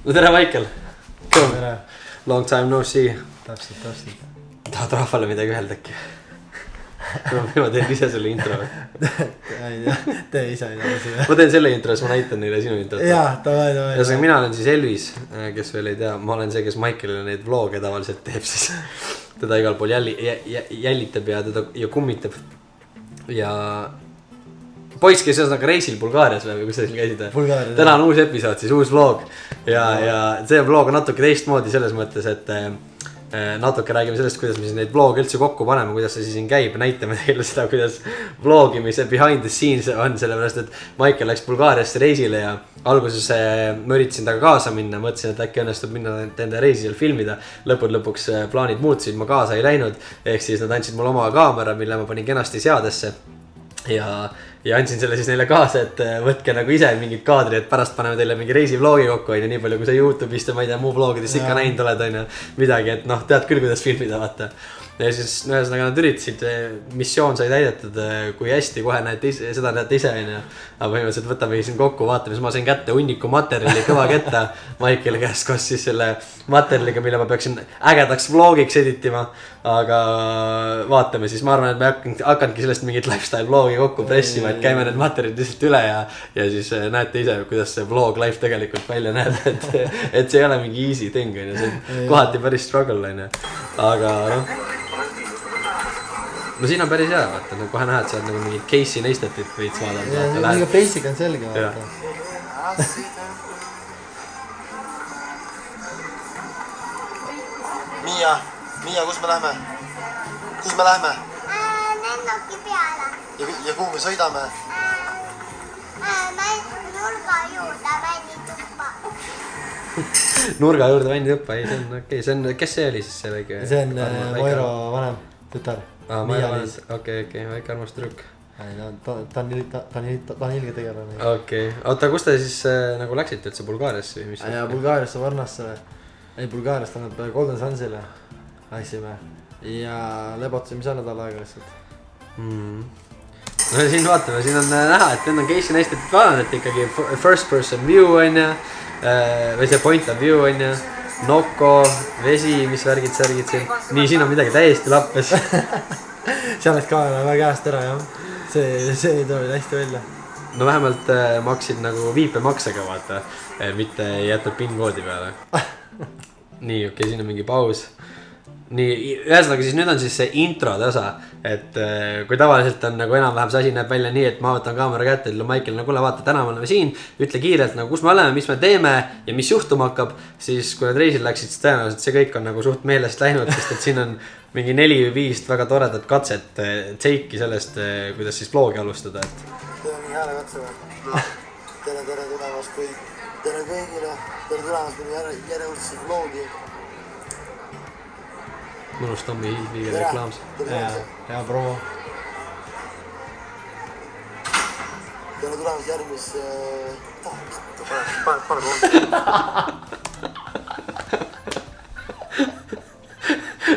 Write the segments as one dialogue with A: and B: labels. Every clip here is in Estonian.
A: No tere, Maicel!
B: Tere!
A: Long time no see.
B: Täpselt.
A: Tahad rahvale midagi öelda äkki? Ma teen ise selle intro.
B: Tee ise.
A: Ma teen selle intro, siis ma näitan neile sinu introt.
B: Jaa, davai.
A: Ja mina olen siis Elvis, kes veel ei tea. Ma olen see, kes Maikelile neid vloge tavaliselt teeb siis. Teda igal pool jällitab ja kummitab. Ja poiss, kes ühesõnaga reisil Bulgaarias või kus sa siin käisid?
B: Bulgaarias.
A: Täna on uus episood, siis uus vlog. Ja see vlog on natuke teistmoodi selles mõttes, et natuke räägime sellest, kuidas me siis neid vloge üldse kokku paneme, kuidas see siin käib. Näitame teile seda, kuidas vlogimise behind the scenes on, sellepärast, et Maicel läks Bulgaariasse reisile ja alguses ma üritasin taga kaasa minna. Mõtlesin, et äkki õnnestub minna enda reisil filmida. Lõpuks plaanid muutusid, ma kaasa ei läinud. Ehk siis nad andsid mulle oma kaamera, mille ma panin kenasti seadesse. Ja andsin selle siis neile kaasa, et võtke nagu ise mingid kaadri, et pärast paneme teile mingi reisivlogi kokku, nii palju kui sa YouTube'ist ja ma ei tea muu vlogidest ikka näinud oled, midagi, et tead küll, kuidas filmida, vaata. Ja siis ühesõnaga nad üritasid, missioon sai täidetud, kui hästi kohe seda näete ise, aga põhimõtteliselt võtame siin kokku, vaatame, siis ma sain kätte hunniku materjali kõva ketta Maiceli käest koos siis selle materjaliga, mille ma peaksin ägedaks vlogiks editima, aga vaatame siis, ma arvan, et me hakanudki sellest mingit lifestyle vlogi kokku pressima, et käime need materjalid lihtsalt üle ja siis näete ise, kuidas see vlog life tegelikult välja näeb, et see ei ole mingi easy thing, see on kohati päris struggle, aga no siin on päris hea, vaata, kohe näed, sa oled nagu mingi Casey Neistatit võid vaadata.
B: Mingi basic on selge, vaata.
C: Miia, kus me lähme?
D: Lennuki peale.
C: Ja kuhu me sõidame?
D: Nurga juurde vannituppa.
A: Nurga juurde vannituppa, ei, see on okei. See on, kes see oli siis see väike?
B: See on Moiro vanem tütar.
A: Okei, väike armas trükk.
B: Ta on ilge tegelane.
A: Okei, oota, kus te siis nagu läksite üldse Bulgaariasse?
B: Ja Bulgaariasse Varnasse. Ei, Bulgaariast on nad Golden Sunsile läksime. Ja lebotasime seal nädal aega lihtsalt.
A: No siin vaatame, siin on näha, et need on Casey Neistatit vaadanud, et ikkagi first person view on ja või see point of view on ja Noko, vesi, mis värgid siin. Nii, siin on midagi täiesti lappes.
B: Seal läks kaamera väga käest ära, jah. See ei tuli hästi välja.
A: No vähemalt maksid nagu viipemaksega, vaata, mitte ei jätnud PIN-koodi peale. Nii, okei, siin on mingi paus. Nii, ühesõnaga siis nüüd on siis see introde osa, et kui tavaliselt on nagu enam-vähem see asi näeb välja nii, et ma võtan kaamera kätte, ütlen Maicel, kuule vaata, täna me oleme siin, ütle kiirelt nagu kus me oleme, mis me teeme ja mis juhtuma hakkab, siis kui nad reisil läksid, siis tõenäoliselt see kõik on nagu suht meelest läinud, sest et siin on mingi 4-5 väga toredat katset take'i sellest, kuidas siis vlogi alustada, et
C: Teeme mingi hääle katse või? Tere tulemast kõik. Tere kõigile. Tere tulemast mingi järjevõrdse vlogi.
A: mõnus Tommy Hilfiger reklaams.
B: Hea promo.
C: Tere tulemast järgmisse...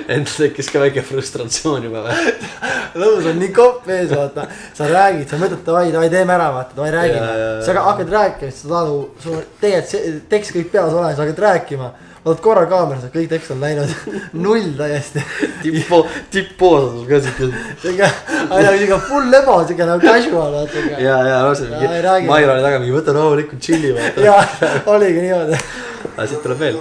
A: Endal tekkis ka väike frustratsioon juba või?
B: Lõus on nii kopp ees, vaata. Sa räägid, sa mõtled, davai, teeme ära, vaata, davai räägime. Sa hakkad rääkima, siis sa tegelikult tekst kõik peas olemas, sa hakkad rääkima. Vaatad korra kaameras, kõik tekst on läinud null täiesti.
A: Tippoosadus ka siuke.
B: Aina full lebo, siuke nagu casual.
A: Ja, Mairo oli taga mingi võta rahulikult chilli, vaata.
B: Ja, oligi niimoodi.
A: Aga siit tuleb veel.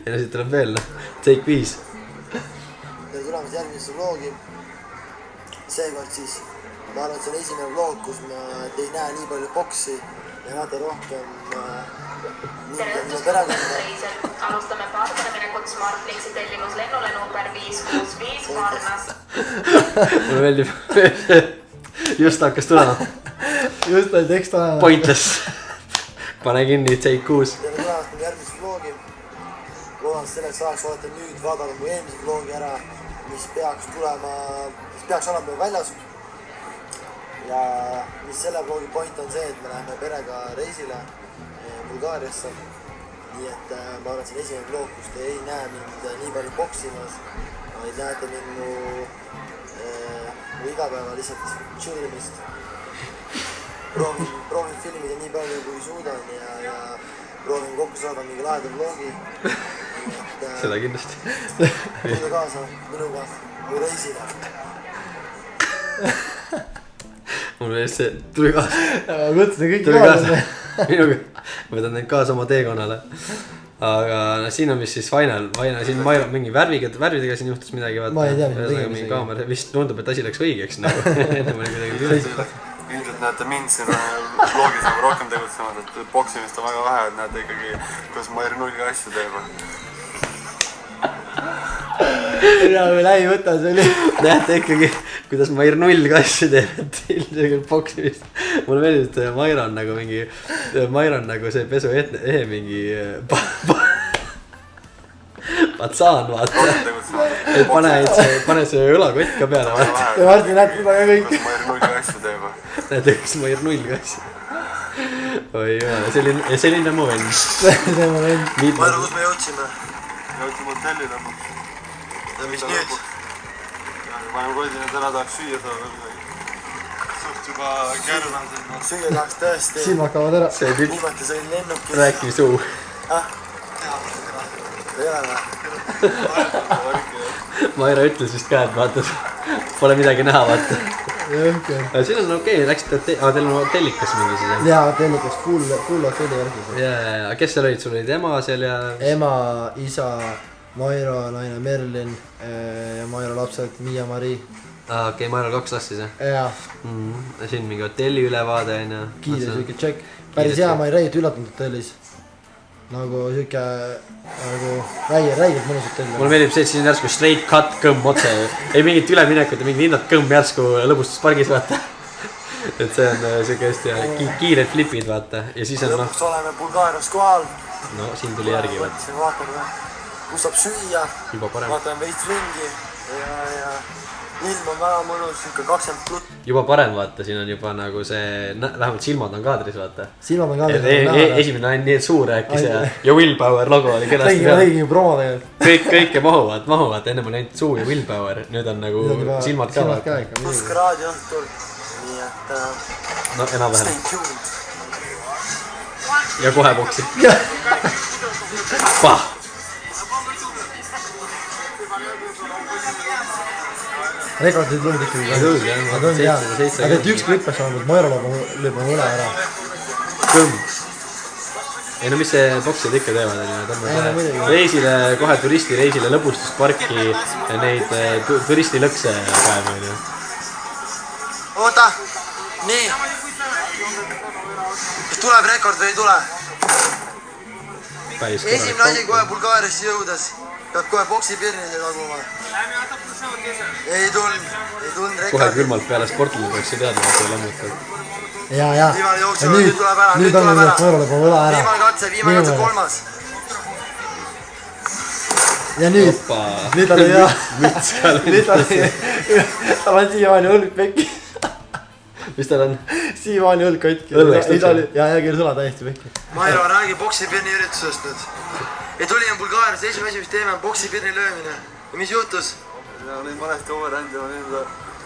A: Ja siit tuleb veel, take 5.
C: Tere tulemast järgmisse vlogi. Seekord siis, ma arvan, et see on esimene vlog, kus ma ei näe nii palju boksi ja näete rohkem minu perekonda.
E: Alustame Pardale minekut Smartlinksi tellimus lennule number 565 Varnast.
A: Mulle meeldib, just hakkas tulema.
B: Just oli tekst olema.
A: Pointless. Pane kinni, take 6.
C: Tere tulemast minu järgmisse vlogi. Loodan selleks ajaks olete nüüd vaadanud mu eelmise vlogi ära, mis peaks olema väljas. Ja mis selle vlogi point on see, et me läheme perega reisile Bulgaariasse. nii et ma arvan, et see on esimene vlog, kus te ei näe mind nii palju poksimas, vaid näete mind mu igapäeva lihtsalt chillimist. Proovin filmida nii palju kui suudan ja proovin kokku saada mingi laheda vlogi.
A: Seda kindlasti.
C: Tulge kaasa minuga mu reisile.
A: Mul veest see, tuli kaasa.
B: Mõtlesin kõik kaasa.
A: Minuga, ma võtan neid kaasa oma teekonnale. Aga no, siin on vist siis final, siin Mairo mingi värvidega siin juhtus midagi.
B: Ma ei tea, mis me tegime
A: mingi kaamera, vist tundub, et asi läks õigeks nagu. Ennem oli midagi tüli.
F: Ilmselt näete mind siin vlogis nagu rohkem tegutsevad, et boksimist on väga vähe, et näete ikkagi, kuidas Mair nulli asju teeb.
B: Ja me lähi võtta, see oli.
A: Näete ikkagi, kuidas Mair null asju teeb, et ilmselt boksimist. Mulle meeldib, et Mair on nagu see pesu ehe mingi patsaan, vaata. Et pane see õlakott ka peale, vaata.
B: Ja Martin näete seda ka kõik.
F: Kuidas Mair nulli asju teeb.
A: Näete, kas Mair null asju. Oi jumala, selline mu vend.
C: Mairu, kus me jõudsime?
F: Jõudsime hotelli lõpuks.
C: Ja mis nüüd?
F: Paneme koodi, et ära tahaks süüa seda veel. Suht juba kärnan siin.
C: Süüa tahaks tõesti.
B: Silmad kaovad ära.
C: Viimati sõin lennukis.
A: Rääkiv suu.
C: Ei ole või?
A: Maira ütles vist ka, et vaata, pole midagi näha, vaata. Siin on okei, läksite teil on hotellikas mingi siis.
B: Jaa, hotellikas, full hotelli värgis.
A: Ja kes seal olid, sul olid ema seal ja?
B: Ema, isa, Mairo, naine Merlin ja Mairo lapsed, Miia-Mari.
A: Okei, Mairo 2 last siis, jah?
B: Jaa.
A: Siin mingi hotelli ülevaade on ja.
B: Kiire siuke check. Päris hea, ma ei räägit üllatunud hotellis. Nagu siuke, nagu räigelt mõnus hotelli.
A: Mulle meeldib see, et siin on järsku straight cut kõmm otse. Ei mingit üleminekut ja mingit hinnad kõmm järsku lõbustuspargis, vaata. Et see on siuke hästi kiired flipid, vaata. Ja siis on noh.
C: Lõpuks oleme Bulgaarias kohal.
A: No, siin tuli järgi, vaata.
C: Võtsin, vaatame, kus saab süüa.
A: Juba parem.
C: Vaatame veits ringi ja ilm on väga mõnus, ikka 20+.
A: Juba parem, vaata, siin on juba nagu see, vähemalt silmad on kaadris, vaata.
B: Silmad on kaadris.
A: Esimene on nii suur rääkis ja Willpower logo oli kenasti
B: peal. Tegin promo tegelikult.
A: Kõike mahuvad, ennem oli ainult suu ja Willpower, nüüd on nagu silmad ka.
C: Pluss ka raadioõhtul, nii et
A: no enam-vähem.
C: stay tuned.
A: Ja kohe boksi. Pah!
B: Rekordid tulnud ikkagi. Aga et üks klipp peaks olema, et Mairo lööb oma õle ära.
A: Kõmm. Ei no mis see boksid ikka teevad, reisile, kohe turistireisile lõbustusparki neid turistilõkse päeva, on ju.
C: Oota, nii. Kas tuleb rekord või ei tule? Esimene asi kohe Bulgaariasse jõudes. Peab kohe boksipirnide taguma. Ei tulnud rekord.
A: Kohe külmalt peale sportile peaks see teadma, et see lammutab.
B: Ja.
C: Viimane jooksu, nüüd tuleb ära. Viimane katse, 3. Ja nüüd on hea. Tal on siiamaani õlg pekki.
A: Mis tal on?
C: Siiamaani õlg katki.
A: Õlleks tõkse.
C: Ja kell sõla täiesti pekki. Mairo, räägi boksipirni üritusest nüüd. Ja tulime Bulgaarias, esimene asi, mis teeme on boksipirni löömine. Ja mis juhtus?
F: Ja olin mõnesti overhand ja olin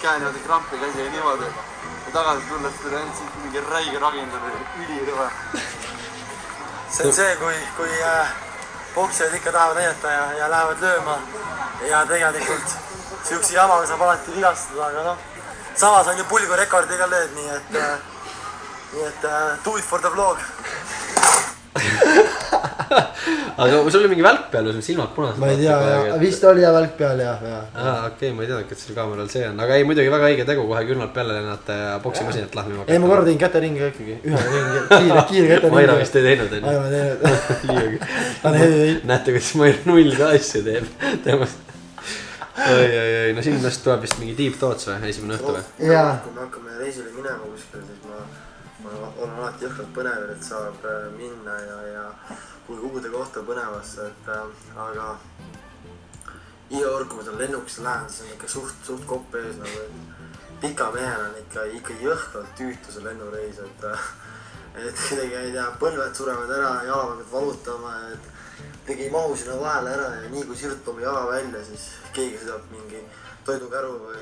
F: käe niimoodi krampi käsi ja niimoodi. Ja tagasi tulles tuli ainult siit mingi räige ragind oli ülirõve.
C: See on see, kui boksijad ikka tahavad näidata ja lähevad lööma. Ja tegelikult siukse jamaga saab alati vigastada, aga noh. Samas on ju pulgu rekordiga lööd, nii et do it for the vlog.
A: Aga sul oli mingi välk peal või sul silmad punased?
B: Ma ei tea, vist oli ja välk peal ja.
A: Okei, ma ei teadagi, et seal kaameral see on. Aga ei, muidugi väga õige tegu kohe külmalt peale lennata ja boksimasinat lahmima.
B: Ei, ma korra tegin käteringi ikkagi. Ühe ringi, kiire käteringi.
A: Maira vist ei teinud, on ju?
B: Ai, ma teinud.
A: Näete, kuidas Maira null ka asju teeb. Oi, no siin tuleb vist mingi deep thoughts või, esimene õhtu või?
C: Jaa. Kui me hakkame reisile minema kuskil, siis ma olen alati jõhkralt põnev, et saab minna ja kuhude kohta põnevasse, aga iga kord, kui ma seal lennukisse lähen, siis on ikka suht kopp ees nagu pika mehena on ikka jõhkralt tüütu see lennureis, et kuidagi ei tea, põlved surevad ära, jalad hakkavad valutama, et kuidagi ei mahu sinna vahele ära ja nii kui sirutab oma jala välja, siis keegi sõidab mingi toidukäru või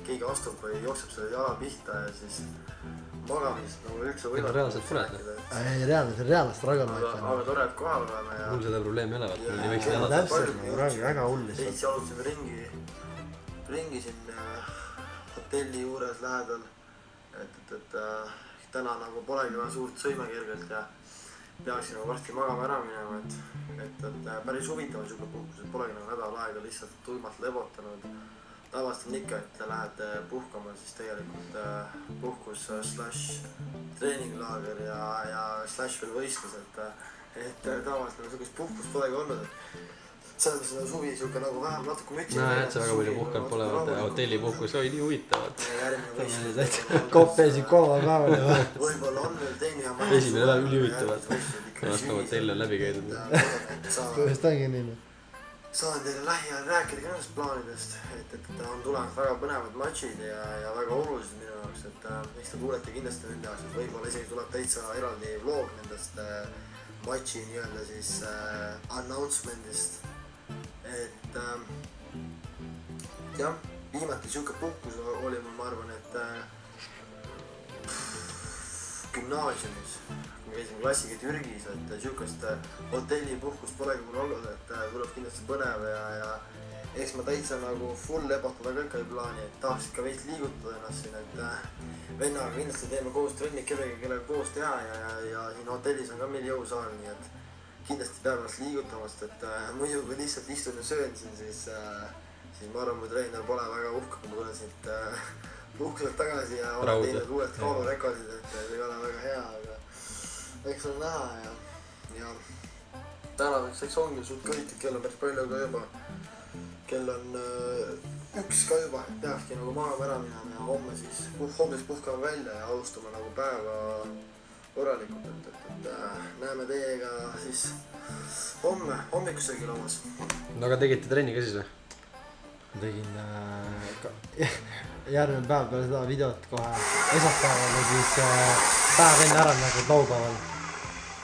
C: keegi astub või jookseb selle jala pihta ja siis magamist nagu üldse
A: võimatu. Reaalselt pured?
B: Ei, reaalselt ragama ikka.
C: Aga tore, et kohal oleme ja...
A: Mul seda probleemi ei ole, et mul nii väikse jalad.
B: Täpselt, väga hull lihtsalt.
C: Veits jalutasime ringi siin hotelli juures lähedal. Et täna nagu polegi väga suurt sõimekergelt ja peaksin nagu varsti magama ära minema, et päris huvitav on siuke puhkus, et polegi nagu nädal aega lihtsalt tuimalt lebotanud. Tavaliselt on ikka, et lähed puhkama, siis tegelikult puhkus / treeninglaager ja / veel võistlus, et tavaliselt nagu siukest puhkust polegi olnud, et selles mõttes on suvi siuke nagu vähem natuke mütsi.
A: No et see väga palju puhkanud pole, vaata hotellipuhkus oli nii huvitavat.
B: Koppesid kolmal päeval ja vähe.
C: Võib-olla on veel teine ja
A: esimene läheb üli huvitavat. Kannast ka hotell on läbi käidud.
B: Põhjust ongi nii.
C: Saan teile lähiajal rääkida ka nendest plaanidest, et on tulemas väga põnevad matšid ja väga olulised minu jaoks, et eks te kuulete kindlasti nende jaoks, et võib-olla isegi tuleb täitsa eraldi vlog nendest matši nii-öelda siis announcement'ist. Et jah, viimati siuke puhkus oli mul, ma arvan, et gümnaasiumis. Me käisime klassiga Türgis, et siukest hotellipuhkust polegi mul olnud, et tuleb kindlasti põnev ja eks ma täitsa nagu full lebotada ka ikka ei plaani, et tahaks ikka veits liigutada ennast siin, et vennaga kindlasti teeme koos trenni kellega koos teha ja siin hotellis on ka meil jõusaal, nii et kindlasti peab ennast liigutamast, et muidu kui lihtsalt istun ja söön siin, siis ma arvan, mu treener pole väga uhke, kui ma tulen siit puhkuselt tagasi ja olen teinud uued kaalurekordid, et ei ole väga hea, aga eks on näha ja tänaseks ongi suht kõitud, kell on päris palju ka juba. Kell on 1 ka juba, peakski nagu magama ära minema ja homme siis puhkame välja ja alustame nagu päeva korralikult, et näeme teiega siis homme hommikusegi lomas.
A: No aga tegite trenni ka siis või?
B: Tegin järgmine päev peale seda videot kohe esmaspäeval ja siis päev enne ära nagu laupäeval.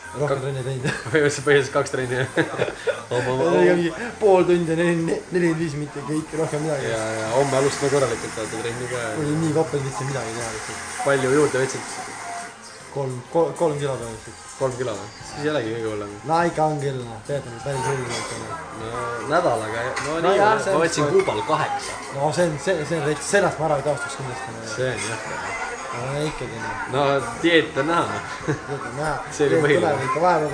B: Rohkem trenni teinud.
A: Põhiliselt 2 trenni.
B: Pool tundi, 45 mitte kõik, rohkem midagi.
A: Ja homme alustame korralikult vaata trenni ka.
B: Oli nii koppel vitsi midagi teha lihtsalt.
A: Palju juurde võtsid?
B: 3 kilo peal lihtsalt.
A: 3 kilo või? Siis ei olegi kõige hullem.
B: No ikka on küll, tegelikult on päris hull.
A: No nädalaga, no nii, ma võtsin Kuubal 8.
B: No see on veits, sellest ma ära ei taastuks kindlasti.
A: See on jah.
B: No ikkagi nii.
A: No dieet on näha. See oli põhiline.
B: Ikka vahepeal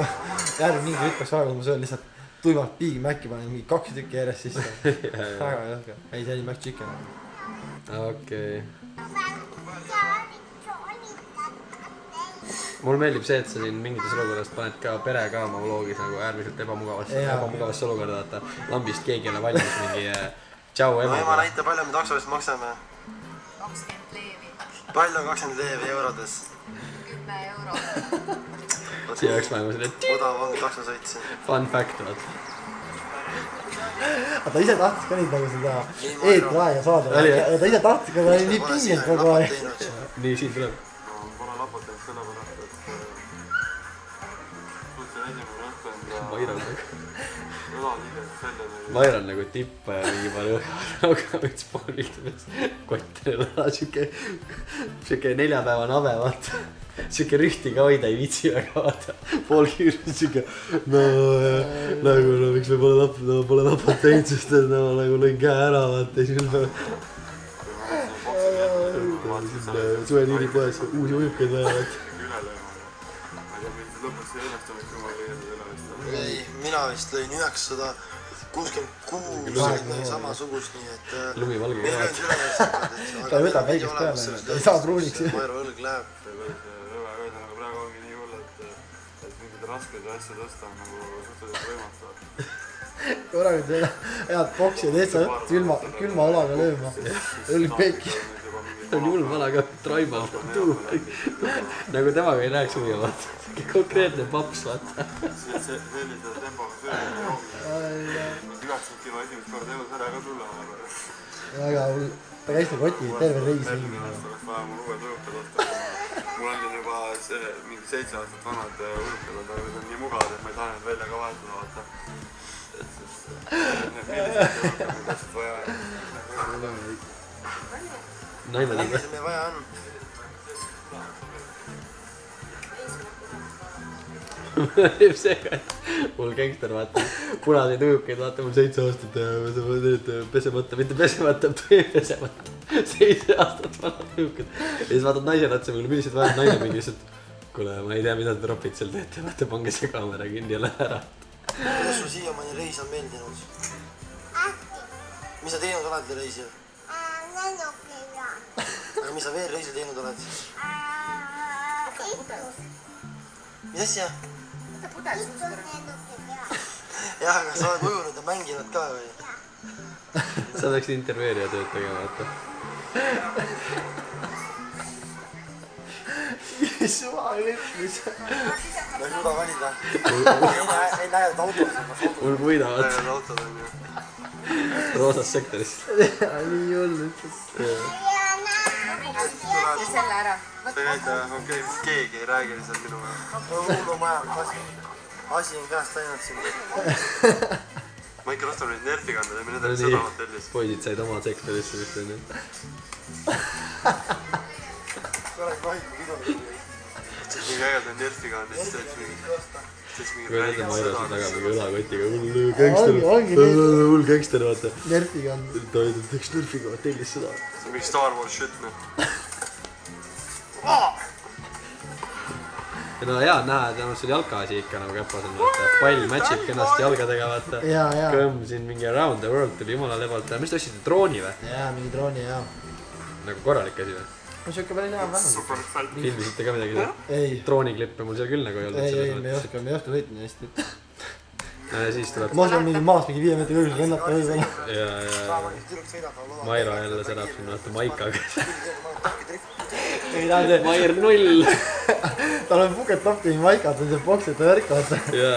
B: järgmine mingi hüppaks vahepeal, kui ma söön lihtsalt tuimalt Big Maci panen mingi 2 tükki järjest sisse. Väga jõhke. Ei, see oli McChicken.
A: Okei. Mul meeldib see, et sa siin mingites olukordades paned ka pere ka oma vlogis nagu äärmiselt ebamugavasse olukorda, vaata lambist keegi ei ole valmis mingi tšau ema.
C: No ema näita, palju me takso eest maksame?
E: 20 leevi.
C: Palju on 20 leevi eurodes?
E: 10 euro.
A: Siia oleks vaja selle
C: odav ongi taksosõits.
A: Fun fact, vaat.
B: Ta ise tahtis ka nüüd nagu seda eetriaega saada. Ta ise tahtis ka, ta oli nii pingilt kogu aeg.
A: Nii, siin tuleb.
F: No pole lapotanud sellepärast, et
A: Mairal nagu.
F: õlaliides välja nagu.
A: Mairal nagu tippa ja mingi palju õhka võts poolilt võts kottine lõla, siuke 4-päevane ave, vaata. Siuke rühti ka hoida ei viitsi väga, vaata. Pool kiirus siuke, nagu miks me pole lapot teinud, sest nagu lõin käe ära, vaata. Suveliini poes uusi ujukad vaja, vaata.
C: Ei, mina vist lõin 966 samasugust, nii et
A: Lumivalge
C: meil
A: ka,
C: on sülemised.
B: Ta ei võta päikest peale, ta ei saa pruuniks.
C: Mairo õlg läheb.
F: Ühesõnaga praegu ongi nii hull, et mingid rasked asja tõsta on nagu suhteliselt võimatu.
B: Korralikult veel head boksi ja teed sa külma õlaga lööma. Õlg pekki.
A: Ta on julm vana ka traibal. Nagu temaga ei läheks huvi, vaata. Konkreetne paps, vaata.
F: Sellise tempoga söömine ei hoogi. 90 kilo esimest korda elus ära ka tulla.
B: Väga hull. Ta käis ta koti terve reis mingi.
F: Oleks vaja mul uue tujukad osta. mul on juba mingi 7 aastat vanad ulukad, aga need on nii mugavad, et ma ei taha need välja ka vahetada, vaata. Et siis need millised ulukad meil täpselt vaja on.
A: naine on
C: millised meil vaja on?
A: see ka, et mul gangster vaata, punaseid ujukeid vaata mul 7 aastat ja need pesemata, mitte pesemata, 7 aastat vanad ujukad. Ja siis vaatad naisele otsa, millised vajad naine mingi lihtsalt, kuule, ma ei tea, mida te ropid seal teete, vaata, pange see kaamera kinni ja lähe ära.
C: Kuidas sul siiamaani reis on meeldinud? Mis sa teinud oled reisil?
D: Lennukiga.
C: Aga mis sa veel reisil teinud oled?
D: Itus
C: Mis asja?
D: lennuki peal.
C: Jah, aga sa oled ujunud ja mänginud ka või?
A: sa läksid intervjueerija tööd tegema, vaata.
B: Suva võtmis.
C: Ma ei suuda valida. Ei näe, et autos on.
A: mul puida, vaata,
F: Need autod on ju.
A: roosas sektoris.
B: Nii hullult.
E: selle ära.
F: See näitab, okei, keegi ei räägi lihtsalt minu peale.
C: Hullumajal, asi on käest läinud siin.
F: Ma ikka ostan neid nerfikandad ja me need on
A: nii,
F: seda hotellis.
A: poisid said oma sektorisse vist onju.
C: Korraks vahiku pidu.
F: Mingi äged on nerfikandad, siis teeks mingi
A: kui nende Mairas on taga mingi õlakotiga, hull
B: Ongi
A: gangster, hull gangster, vaata.
B: Nerfiga on.
A: ta teeks Nerfiga hotellis seda.
F: see on mingi Star Wars shit, noh.
A: ja no hea on näha, et sul jalkaasi ikka nagu käpas on, vaata. Pall matchib kenasti jalgadega, vaata.
B: Jaa, jaa.
A: Kõmm siin mingi around the world tuli jumala lebalt. mis te ostsite, drooni või?
B: Jaa, mingi drooni, jaa.
A: nagu korralik asi või?
B: No siuke päris hea vähem.
F: Super fat.
A: filmisite ka midagi seal?
B: Ei.
A: drooniklippe mul seal küll nagu ei olnud.
B: Ei, me ei oska sõita nii hästi.
A: siis tuleb
B: Ma oskan mingi maast mingi 5 meetri kõrgusel lennata võib-olla.
A: ja Mairo jälle särab siin vaata Maikaga.
B: Ei taha see.
A: Mair 0.
B: Tal on puket lappi mingi maikad, on see boksite värk, vaata.
A: ja.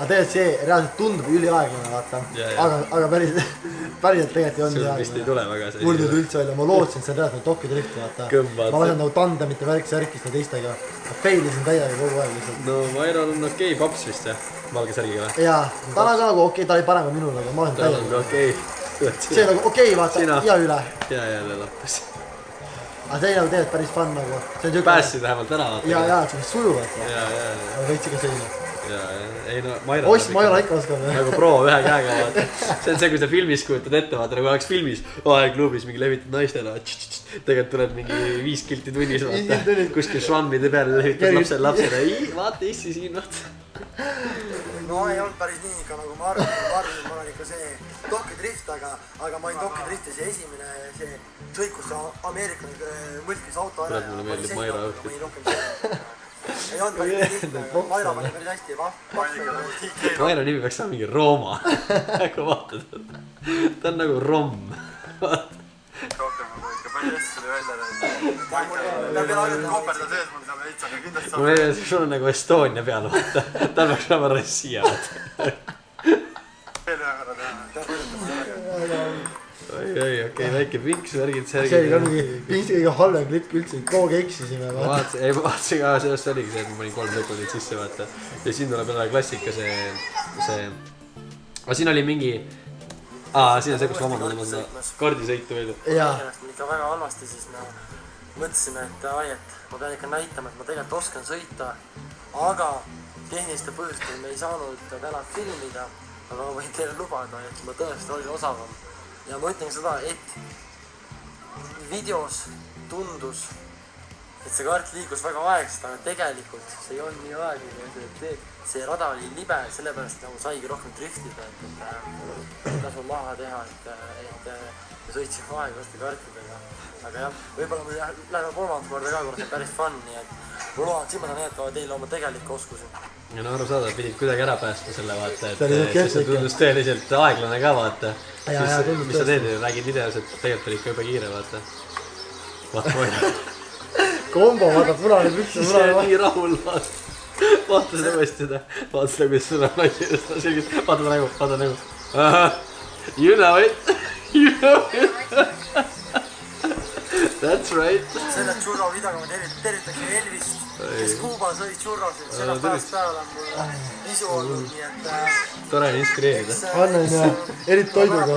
B: Aga tegelikult see reaalselt tundub üliaeglane, vaata.
A: Ja.
B: Aga päriselt tegelikult ei
A: sul
B: olnud
A: vist ei
B: aeglane.
A: tule väga see.
B: Mul tuli üldse välja, ma lootsin seal reaalselt Tokyo Drifti, vaata.
A: Kõmm, vaata.
B: Ma lasen nagu tandemite värk-särkist ja teistega. Ma failisin täiega kogu aeg lihtsalt.
A: no Mairol on okei paps vist jah, valge särgiga või?
B: Jaa, ta on ka nagu okei, ta oli parem kui minul, aga ma lasen
A: tal on
B: täiega.
A: okei.
B: See nagu okei, vaata,
A: Sina.
B: ja üle.
A: ja jälle lappes.
B: Aga see nagu tegelikult päris fun nagu. See on siuke.
A: päästsid vähemalt ära vaata.
B: Ja, siuke sujuvalt.
A: ja.
B: Aga veits ikka selline.
A: ei no Mairo.
B: Oss, ma ei ole ikka osanud.
A: nagu pro ühe käega vaata. see on see, kui sa filmis kujutad ette, vaata nagu oleks filmis. aegklubis mingi levitad naistele. tegelikult tuleb mingi 5 kilti tunnis vaata. kuskil švammide peale levitad lapsele. vaata issi siin vaata.
C: no ei olnud päris nii ikka nagu ma arvasin, ma olen ikka see Tokyo Drift, aga ma olin Tokyo Drifti see esimene see sõit, kus ameeriklane mõlkis auto ära.
A: mulle meeldib Mairo õhtul.
C: ei olnud päris lihtne, Mairo pani päris hästi
A: Mairo nimi peaks olema mingi Rooma. kui vaatad. ta on nagu Rom.
F: rohkem nagu ikka päris hästi tuli välja läinud. koperda sees mul seal veits, aga kindlasti
A: mul meeldib, et sul on nagu Estonia peal vaata. tal peaks olema Rossija vaata.
F: veel ühe korra teha.
A: oi, okei, väike pinks, värgid,
B: See oli ka
A: särgid.
B: mingi pinksi kõige halvem klipp üldse, kogu aeg eksisime.
A: ma vaatasin ka, sellest oligi see, et ma panin 3 sekundit sisse vaata. ja siin tuleb jälle klassika see. aga siin oli mingi. siin on see, kus ma omandan oma seda kaardisõitu veel.
B: Jaa.
C: ikka väga halvasti, siis me mõtlesime, et ai, et ma pean ikka näitama, et ma tegelikult oskan sõita, aga tehnilistel põhjustel me ei saanud täna filmida, aga ma võin teile lubada, et ma tõesti olin osavam. ja ma ütlen seda, et videos tundus, et see kaart liigus väga aeglaselt, aga tegelikult see ei olnud nii aeglane, see rada oli libe, sellepärast nagu saigi rohkem driftida, et tasu maha teha, et me sõitsime aeglaste kaartidega. aga jah, võib-olla me läheme 3. korda ka, kuna see on päris fun, nii et ma loodan, et siin ma saan näidata teile oma tegelikke oskusi.
A: ja no arusaadav, pidid kuidagi ära päästma selle vaata, et
B: See oli
A: see tundus tõeliselt aeglane ka vaata.
B: tundus
A: mis sa teed, räägid videos, et tegelikult oli ikka jube kiire vaata. vaata Mairo.
B: kombo, vaata punane püks ja
A: ise
B: punane
A: on
B: vaht.
A: nii rahul vaata. vaata seda uuesti seda, vaata seda, kuidas sul on naisi eest selgelt, vaata nägu. You know it, you know it. That's right.
C: selle churro videoga ma tervitaksin Elvist, kes Kuubas sõi churrosid, selle pärast peale on mul isu olnud, nii et
A: Tore on inspireerida.
B: Annan ja eriti toiduga.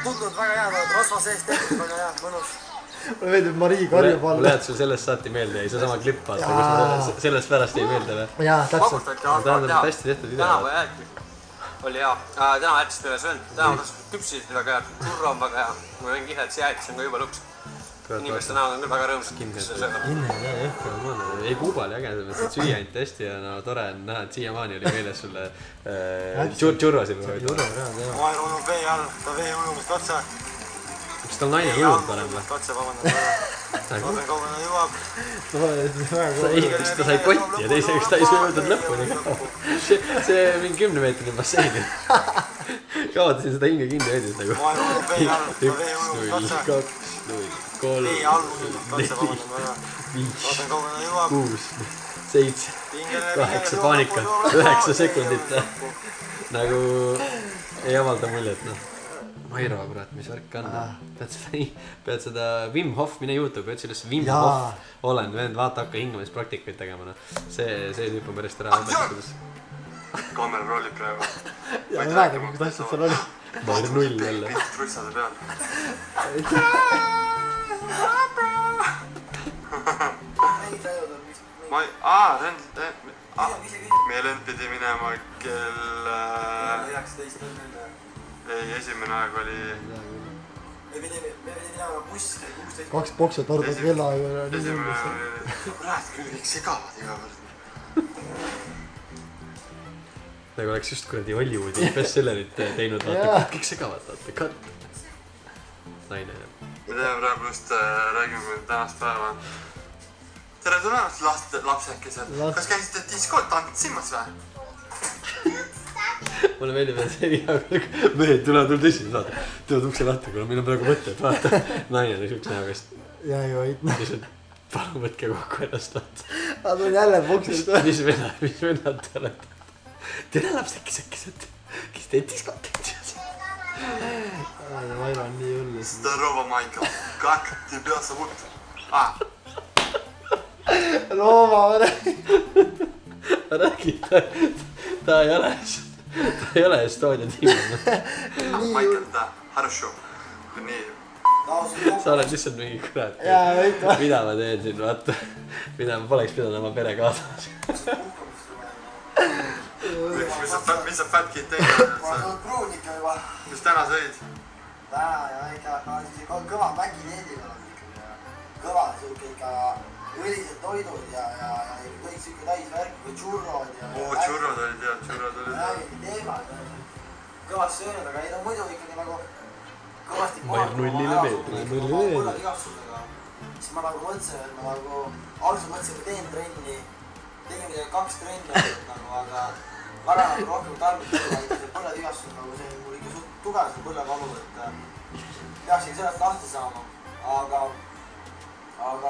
C: tundnud väga hea, rasva sees tehtud väga hea, mõnus.
B: Mulle meeldib Marii karjub
A: Mulle
B: alla.
A: jääd sul sellest saati meelde jäi, seesama klipp vaata, kus ma sellest pärast jäi meelde või?
B: Jaa, täpselt.
A: Tähendab, et hästi tehtud video.
G: Tänava jääti oli hea, täna jättis teile söönud, täna küpsisid väga head, turro on väga hea, ma võin kihe, et see jäätis on ka juba lõks. Inimeste näod on küll väga rõõmsad, kes seda söövad.
A: Kinne, jah, jõhker on mõnda. Ei Kuubal äge, et süüa ainult hästi ja no tore on näha, et siiamaani oli meeles sulle churrosid.
C: ma ei olnud vee all, ta vee ujumist otsa.
A: Kas tal naine ujub parem või?
C: Otsa, vabandab. Vaatan kaua ta jõuab.
A: Esiteks ta sai kotti ja teiseks ta ei söödud lõpuni. See mingi 10 meetrine bassein. Kaotasin seda hinge kinni hoidis nagu.
C: ma ei olnud vee all, ta vee ujumist otsa.
A: 2, 3,
C: Vee all ujumist otsa, vabandab väga.
A: 5,
C: Vaatan kaua ta jõuab.
A: 6, 7, 8, paanika, 9 sekundit. Nagu ei avalda muljet, noh. Mairo, kurat, mis värk on. Pead seda Wim Hof, mine YouTube'i, üldse üles Wim Hof olen, vend, vaata, hakka hingamiseks praktikaid tegema, noh. See tüüp on päris tore õpetades.
F: kaamera rollib praegu.
B: Ja ma mäletan, kuidas asjad seal oli.
A: Mair null jälle.
F: Kõik trussade peal. ma ei, meie lend pidi minema kell... ei, esimene aeg oli...
C: me pidi minema buss kell 16.
B: 2 boksat arvavad kella.
F: Esimene oli... Kurat, küll kõik segavad iga kord.
A: Nagu oleks just kuradi Hollywoodi bestsellerit teinud, vaata, kõik segavad, vaata, cut. Naine.
F: Me teeme praegu just, räägime tänast päeva. Tere tulemast, lapsekesed. Kas käisite diskood tantsimas või?
A: Mulle meeldib, et see nii hea, mehed tulevad tõsiselt, vaata. Tulevad ukse lahti, kuna meil on praegu mõtted, vaata. Naine on siukse näoga, sest
B: Jaa, ei vaid.
A: lihtsalt palun võtke kokku ennast, vaata.
B: Aga tuli jälle boksid.
A: Mis vennad te olete? Tere lapsekesed, kes teed diskoteed siis?
B: Mairo on nii hull.
F: Здорово, Майкл. Как тебя зовут?
B: Looma,
A: Räägi, ta ei ole Estonia tiim.
F: Майкл, да, хорошо. Nii.
A: Sa oled lihtsalt mingi kurat.
B: Jaa, võit.
A: Mida ma teen siin, vaata. Mida ma poleks pidanud oma pere kaasas.
F: Mis sa pätkid teinud?
C: ma olen pruun ikka juba.
F: Mis täna sõid?
C: Täna ja ikka kõva mäkidieedil on ikka. Kõva siuke ikka õlised toidud ja kõik siuke täisvärk või churrod ja...
F: Churrod olid jah, churrod olid jah.
C: Teemad. Kõvasti söönud, aga ei no muidu ikkagi nagu kõvasti
A: Mair nullile meeldib.
C: Siis ma nagu mõtlesin, et ma nagu alguses mõtlesin, et teen trenni. Tegin midagi 2 trenni nagu, aga väga rohkem tarvitada, et see põlletügastus nagu see mul ikka suht tugev see põllevalu, et peaksin sellest lahti saama. Aga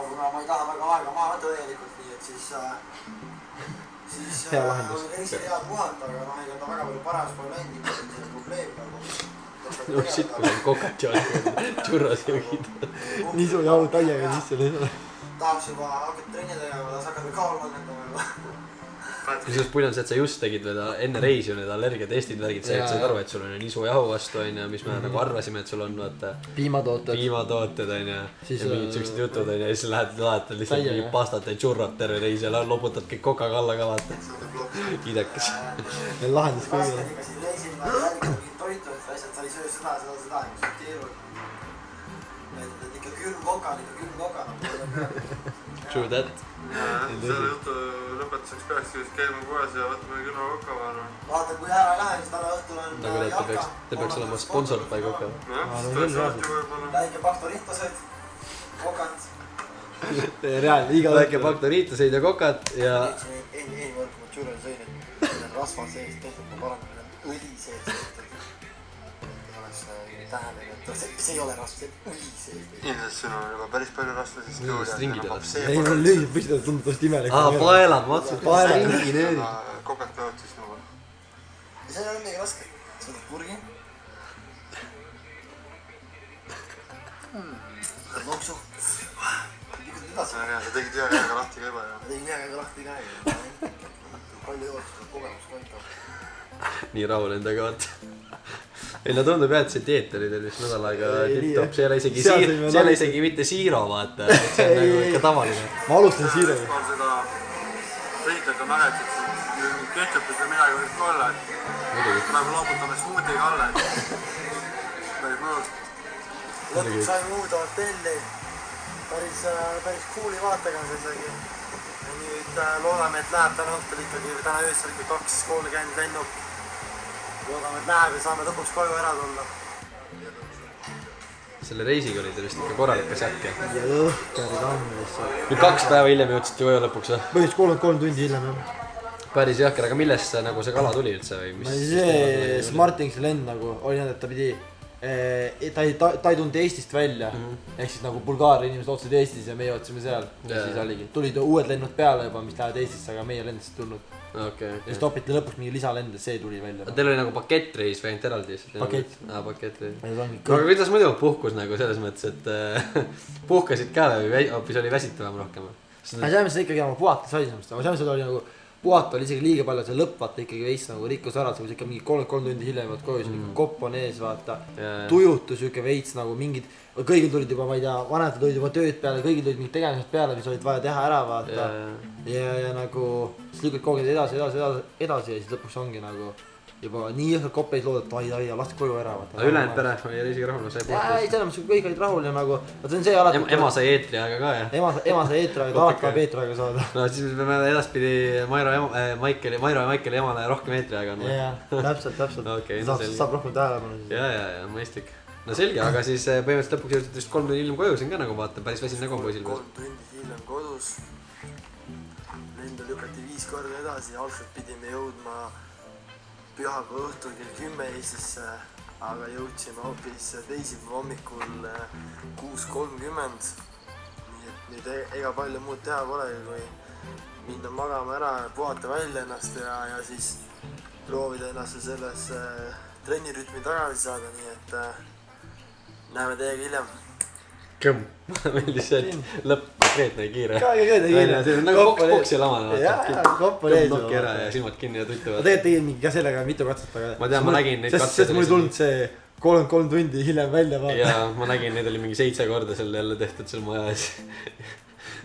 C: kuna ma ei taha väga aega maha võtta tegelikult, nii et siis reisile head puhata, aga noh, ega ta väga palju paremaks pole läinud, see on probleem nagu.
A: No shit, kui on kokat jood, churros jõgid.
B: Nisu jahu täiega sisse lõi.
C: Tahaks juba hakata trenni tegema, tahaks hakata kaalu langetama juba.
A: Kusjuures pull on see, et sa just tegid veel enne reisi need allergiatestid värgid, sa said aru, et sul on nisu jahu vastu, mis me nagu arvasime, et sul on vaata piimatooted, on ja mingid siuksed jutud, on ja siis lähed lahetad lihtsalt mingi pastat ja churrot terve reis ja loputad kõik kokaga alla ka, vaata. Kidekas.
B: Meil lahendus kõigile.
C: Ikka siin reisil ma järgin mingit toitu, et sa ei söö seda, mis on keeruline. Et ikka külm koka.
A: True that.
F: Selle jutu lõpetuseks peaks siis käima poes ja võtma küla koka, ma arvan.
C: Vaata, kui ära ei lähe, siis täna õhtul on
A: Nagu te peaks olema sponsor by koka.
F: Jah, siis tuleks alati võib-olla.
C: väike baktoriitaseid, kokat.
B: Reaalne, iga
A: Väike baktoriitaseid ja kokat ja...
C: Ei, kui ma tšurel sõin, et rasva sees tehtud, ma parandan, et õli sees tehtud. Oleks tähendab, et see ei ole rasv, see õli sees.
F: Ilmselt sul on juba päris palju rasva, siis
A: stringid jäävad.
B: Ei, mul lüüsid püstida, tundub tost imelik.
A: Paelad, ma otsusin,
B: Paelad.
A: stringi nöörid.
F: Kokat peavad siis nagu.
C: Ja see ei ole midagi raske. Sa võtad purgi. Loksu. Liigud edasi.
F: Sa tegid hea käega lahti ka juba ja.
C: Ma tegin hea käega lahti ka ja. Palju jooksnud, kogemus ka.
A: nii rahul endaga, vaata. ei no tundub jah, et see dieet oli teil vist nädal aega tipp-topp, see ei ole isegi mitte siiro, vaata. See on nagu ikka tavaline.
B: Ma alustan siiroga.
F: On seda friitlet on mäletud, ketšupit või midagi võiks ka olla, et praegu loobutame smuutiga alla, et päris mõnus.
C: Lõpuks saime uude hotelli. Päris cooli vaatega on see isegi. Ja nüüd loodame, et läheb täna õhtul ikkagi, täna öösel ikka 2 kooli käinud lennuk. Loodame, et läheb ja saame lõpuks koju ära tulla.
A: Selle reisiga oli teil vist ikka korralikas jätke.
B: Ja õhkari tamm lihtsalt.
A: nüüd 2 päeva hiljem jõudsite koju lõpuks või?
B: Põhjus 33 tundi hiljem jah.
A: Päris jahker, aga millest nagu see kala tuli üldse või?
B: See Smartingsi lend nagu oli nii, et ta pidi, ta ei tulnud Eestist välja. Ehk siis nagu Bulgaaria inimesed otsid Eestis ja meie otsime seal. Ja siis oligi. Tulid uued lennud peale juba, mis lähevad Eestisse, aga meie lendist tulnud.
A: Okay.
B: Ja siis topiti lõpuks mingi lisalend, et see tuli välja.
A: Teil oli nagu pakettreis või ainult eraldi?
B: Pakett.
A: Pakettreis.
B: Aga
A: kuidas muidu puhkus nagu selles mõttes, et puhkasid ka või hoopis oli väsitavam rohkem?
B: saime seda ikkagi nagu puhata sai sellest, aga saime seda oli nagu puhata oli isegi liiga palju, see lõpp vaata ikkagi veits nagu rikkus ära, see ikka mingi 33 tundi hiljem vaat koju, see ikka kopp on ees vaata, tujutus siuke veits nagu mingid, kõigil tulid juba, ma ei tea, vanemad tulid juba tööd peale, kõigil tulid mingid tegemised peale, mis olid vaja teha ära vaata ja nagu siis lükkad kogu aeg edasi ja siis lõpuks ongi nagu juba nii õhkalt koppeis loodad, et ai, laske koju ära vaata.
A: Aga ülejäänud pere oli reisiga rahul, sai puhata?
B: Ei, selles mõttes kõik olid rahul ja nagu, see on see alati...
A: Ema sai eetriaega ka, jah?
B: Ema sai eetriaega, ta alati ka eetriaega saada.
A: No siis me peame edaspidi Mairo ja Maikeli emale rohkem eetriaega andma.
B: Jaa, täpselt.
A: Okay,
B: saab rohkem tähelepanu.
A: Ja, mõistlik. No selge, aga siis põhimõtteliselt lõpuks jõudsid vist 3 tundi hiljem koju siin ka nagu vaata, päris väsin nägu on poisil.
C: 3 tundi hiljem kodus. Lendu lükati 5 korda edasi, algselt pidime jõudma pühapäeva õhtul kell 10 Eestisse, aga jõudsime hoopis teisipäeva hommikul 6:30. Nii et nüüd ega palju muud teha pole, kui minna magama ära ja puhata välja ennast ja siis proovida ennast selles trennirütmi tagasi saada, nii et näeme teiega hiljem.
A: Kõmm, meeldis see, et lõpp konkreetne ja kiire. See on nagu boksi lamane.
B: Kopp on ees.
A: Nokki ära ja silmad kinni ja tuttuvad.
B: Ma tegelikult tegin mingi ka sellega mitu katset, aga...
A: Ma tean, ma nägin neid katset.
B: Sest mul tulnud see 33 tundi hiljem välja vaata.
A: Ja ma nägin, neid oli mingi 7 korda seal jälle tehtud seal maja ees.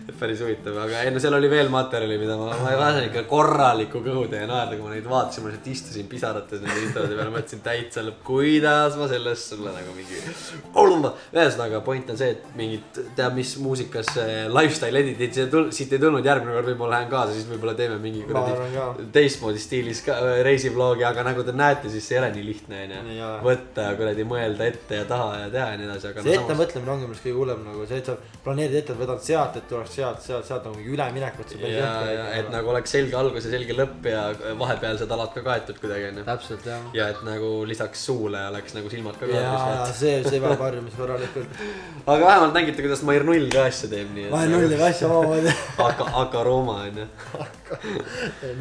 A: Päris huvitav, aga enne seal oli veel materjali, mida ma vaatasin ikka korraliku kõhutäie naerda, kui ma neid vaatasin, ma lihtsalt istusin pisarates nende introde peale, mõtlesin täitsa lõpp, kuidas ma sellest sulle nagu mingi ühesõnaga point on see, et mingid teab mis muusikas lifestyle editid, siit ei tulnud järgmine kord, võib-olla lähen kaasa, siis võib-olla teeme mingi teistmoodi stiilis ka reisivlogi, aga nagu te näete, siis see ei ole nii lihtne võtta ja kuradi mõelda ette ja taha ja teha ja nii edasi.
B: See ette mõtlemine ongi mõnes kõige hullem, nagu see, et sa planeerid ette, et võtad sealt, et tuleks sealt nagu mingi üleminekut.
A: Et nagu oleks selge algus ja selge lõpp ja vahepealsed alad ka kaetud kuidagi enne.
B: Täpselt, jah.
A: Ja et nagu lisaks suule oleks nagu silmad ka
B: kaetud. Ja see peab harjumis korralikult.
A: Aga vähemalt nägite, kuidas Mair Null ka asja teeb nii.
B: Mair Null teeb asja omamoodi.
A: Aka Rooma on ju.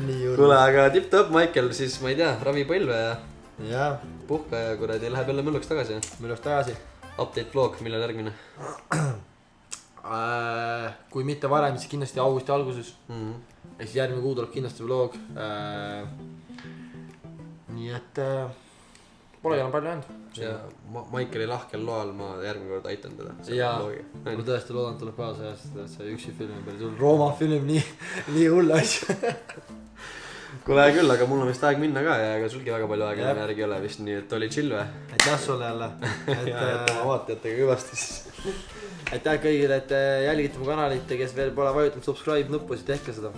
B: Nii juurde.
A: Kuule, aga tipp-top Maikel siis, ma ei tea, ravi põlve
B: ja
A: puhka ja kuradi läheb jälle mölluks tagasi.
B: Mölluks tagasi.
A: Update vlog, millal järgmine?
B: Kui mitte varem, siis kindlasti augusti alguses. Ehk siis järgmine kuu tuleb kindlasti vlog. Nii et pole enam palju jäänud.
A: Ja Maikeli lahkel loal ma järgmine kord aitan teda.
B: Ja ma tõesti loodan, tuleb kaasa ja see üksi filmi peale sul Rooma film nii hull asju.
A: Kuule küll, aga mul on vist aeg minna ka ja ega sulgi väga palju aega järgi ei ole vist, nii et oli chill või?
B: Aitäh sulle jälle.
A: Ja oma vaatajatega kõvasti siis.
B: Aitäh kõigile, et jälgite mu kanalit ja kes veel pole vajutanud subscribe nuppu, siis tehke seda.